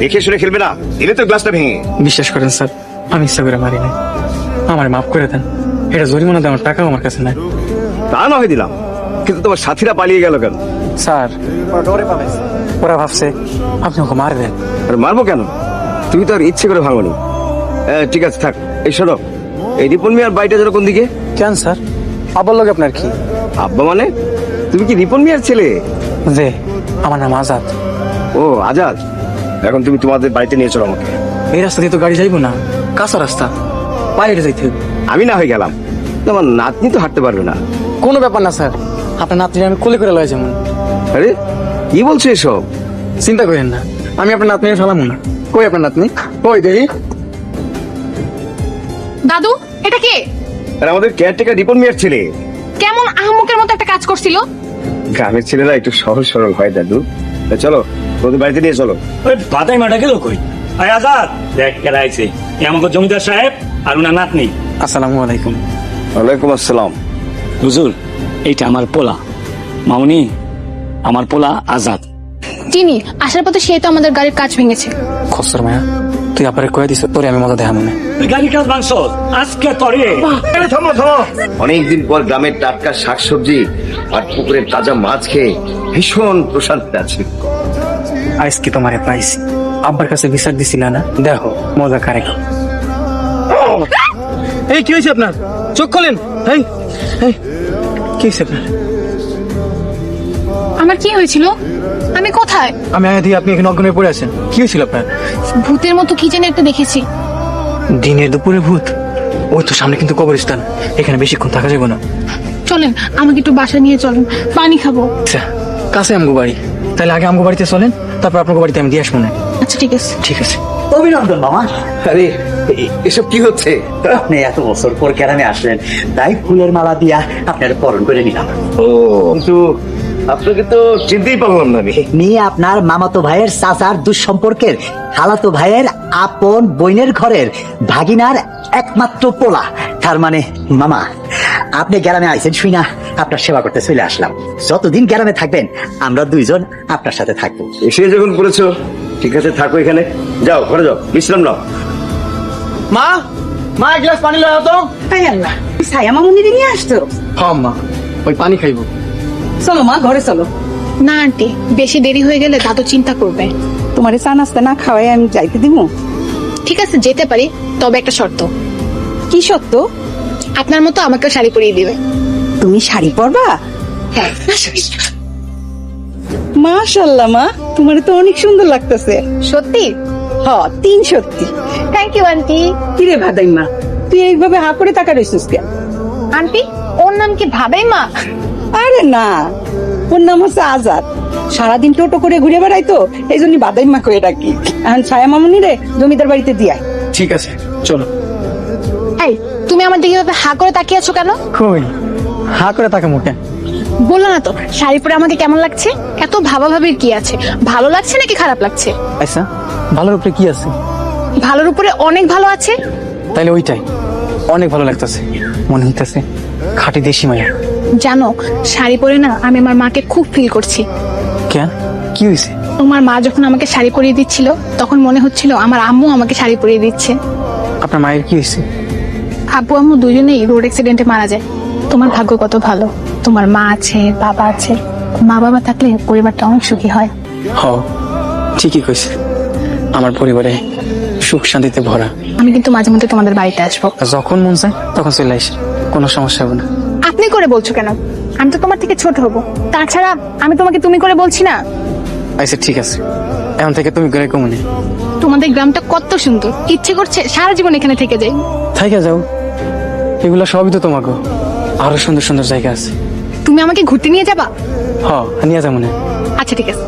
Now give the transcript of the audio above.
দেখে শুনে খেলবে না, দিলে তো গ্লাসটা ভেঙে। বিশ্বাস করেন স্যার, আমি ইচ্ছা করে মারি নাই। আমার মাফ করে দেন, এটা জরিমানা দেওয়ার টাকাও আমার কাছে নাই। তা না হয় দিলাম, কিন্তু তোমার সাথীরা পালিয়ে গেল কেন? স্যার ওরা ডরে পালাইছে, ওরা ভাবছে আপনি ওকে মার দেন। আর মারবো কেন? তুমি তো আর ইচ্ছে করে ভাঙনি। ঠিক আছে থাক। এই শোনো, এই রিপন মিয়ার বাড়িটা যেন কোন দিকে? কেন স্যার, আবার লোক আপনার কি? আব্বা মানে? তুমি কি রিপন মিয়ার ছেলে? যে আমার নাম আজাদ। ও আজাদ, এখন তুমি তোমাদের বাড়িতে নিয়ে চলো আমাকে। এই রাস্তা দিয়ে তো গাড়ি যাইবো না, কাঁচা রাস্তা, পায়ে হেঁটে যাইতে হবে। আমি না হয়ে গেলাম, তোমার নাতনি তো হাঁটতে পারবে না। কোনো ব্যাপার না স্যার, আপনার নাতনি আমি কোলে করে লয় যেমন। আরে কি বলছো এসব? চিন্তা করেন না, আমি আপনার নাতনি ফেলামো না। কই আপনার নাতনি, কই দেখি। দাদু, এটা কে? আর আমাদের কেয়ারটেকার রিপন মিয়ার ছেলে। কেমন আহমকের মতো একটা কাজ করছিল। গ্রামের ছেলেরা একটু সহজ সরল হয় দাদু। চলো তোদের বাড়িতে নিয়ে চলো। ওই বাদাই মাটা গেল কই? আয় আজাদ, দেখ কেডা আইছে। আমাকে জমিদার সাহেব আর উনার নাতনি। আসসালামু আলাইকুম। ওয়ালাইকুম আসসালাম। হুজুর, এইটা আমার পোলা মামুনি, আমার পোলা আজাদ। চিনি, আসার পথে সে তো আমাদের গাড়ির কাজ ভেঙেছে। খসর মায়া, তুই আপারে কয়ে দিস তোরে আমি মজা দেখা মনে। তুই গাড়ি কাজ মাংস আজকে তরে। থামো থামো। অনেকদিন পর গ্রামের টাটকা শাকসবজি আর পুকুরের তাজা মাছ খেয়ে ভীষণ প্রশান্তি আছে। আজকে তোমারে পাইছি, আব্বার কাছে বিচার দিছিল না, দেখো মজা কারে। এই কি হয়েছে আপনার? চোখ খোলেন। এই এই কি হয়েছে আপনার? আমার কি হয়েছিল? আমি কোথায়? আমি আয়া দিয়ে আপনি এখানে অজ্ঞান হয়ে পড়ে আছেন। কি হয়েছিল আপনার? ভূতের মতো কি যেন একটা দেখেছি। দিনের দুপুরে ভূত? ওই তো সামনে কিন্তু কবরস্থান, এখানে বেশিক্ষণ থাকা যাবে না। চলেন, আমাকে একটু বাসা নিয়ে চলেন, পানি খাবো। আচ্ছা, কাছে আমগো বাড়ি, তাহলে আগে আমগো বাড়িতে চলেন, তারপর আপনার বাড়িতে আমি দিয়ে আসবো না। আচ্ছা ঠিক আছে। ঠিক আছে। অভিনন্দন মামা, আরে এসব কি হচ্ছে? আপনি এত বছর পর গ্রামে আসলেন, তাই ফুলের মালা দিয়া আপনার বরণ করে নিলাম। ও কিন্তু আপনাকে তো চিনতেই পারলাম না আমি। নিয়ে আপনার মামাতো ভাইয়ের চাচার দুঃসম্পর্কের খালাতো ভাইয়ের আপন বোনের ঘরের ভাগিনার একমাত্র পোলা। তার মানে মামা, আপনি গ্রামে আইছেন শুই না আপনার সেবা করতে চলে আসলাম। যতদিন গ্রামে থাকবেন আমরা দুইজন আপনার সাথে থাকবো। এসে যখন করেছো, ঠিক আছে থাকো এখানে। যাও ঘরে যাও, বিশ্রাম নাও। মা, মা এক গ্লাস পানি লাও তো। তাই আল্লাহ, ছায়া মামুনিরে নিয়ে আসতো। হ্যাঁ মা, ওই পানি খাইবো। চলো মা, ঘরে চলো। না আন্টি, বেশি দেরি হয়ে গেলে দাদু চিন্তা করবে। তোমারে চা নাস্তা না খাওয়াই আমি যাইতে দিব? ঠিক আছে যেতে পারি, তবে একটা শর্ত। কি সত্য? আপনার মতো আমাকে শাড়ি পরিয়ে দিবে। তুমি শাড়ি পরবা? হ্যাঁ। মাশাআল্লাহ মা, তোমারে তো অনেক সুন্দর লাগতেছে। সত্যি? হ, তিন সত্যি। Thank you aunty. কিরে ভাদাই মা, তুই এইভাবে হা করে তাকা রইছিস কেন? আন্টি, ওর নাম কি ভাবেই মা? আরে না, ওর নাম হচ্ছে আজাদ। সারাদিন টোটো করে ঘুরে বেড়াইতো, এই জন্য বাদাই মা করে ডাকি। এখন ছায়া মামুনি রে জমিদার বাড়িতে দিয়াই। ঠিক আছে চলো। এই, তুমি আমার দিকে এভাবে হা করে তাকিয়ে আছো কেন? কই হা করে তাকে মুখে? বললো না তো শাড়ি পরে আমাকে কেমন লাগছে? এত ভাবাভাবির কি আছে? ভালো লাগছে নাকি খারাপ লাগছে? আচ্ছা, ভালোর উপরে কি আছে? ভালোর উপরে অনেক ভালো আছে। তাইলে ওইটাই অনেক ভালো লাগতেছে, মনে হইতেছে খাঁটি দেশি মায়া। জানো, শাড়ি পরে না আমি আমার মাকে খুব ফিল করছি। কেন, কি হয়েছে? তোমার মা যখন আমাকে শাড়ি পরিয়ে দিচ্ছিল, তখন মনে হচ্ছিল আমার আম্মু আমাকে শাড়ি পরিয়ে দিচ্ছে। আপনার মায়ের কি হয়েছে? আব্বু আম্মু দুজনেই রোড অ্যাক্সিডেন্টে মারা যায়। তোমার ভাগ্য কত ভালো, তোমার মা আছে, বাবা আছে। মা বাবা থাকলে পরিবারটা অনেক সুখী হয়। হ, ঠিকই কইছে, আমার পরিবারে সুখ শান্তিতে ভরা। আমি কিন্তু মাঝে মধ্যে তোমাদের বাড়িতে আসবো। আর যখন মন চায় তখন চলে আসে, কোনো সমস্যা হবে না। আপনি করে বলছো কেন? আমি তো তোমার থেকে ছোট হব। তাছাড়া আমি তোমাকে তুমি করে বলছি না। আচ্ছা ঠিক আছে, এখন থেকে তুমি করে কমনে। তোমাদের গ্রামটা কত সুন্দর, ইচ্ছে করছে সারা জীবন এখানে থেকে যাই। থাইকা যাও, এগুলা সবই তো তোমাকে। আরো সুন্দর সুন্দর জায়গা আছে। তুমি আমাকে ঘুরতে নিয়ে যাবা? হ, নিয়ে যাবো না। আচ্ছা ঠিক আছে।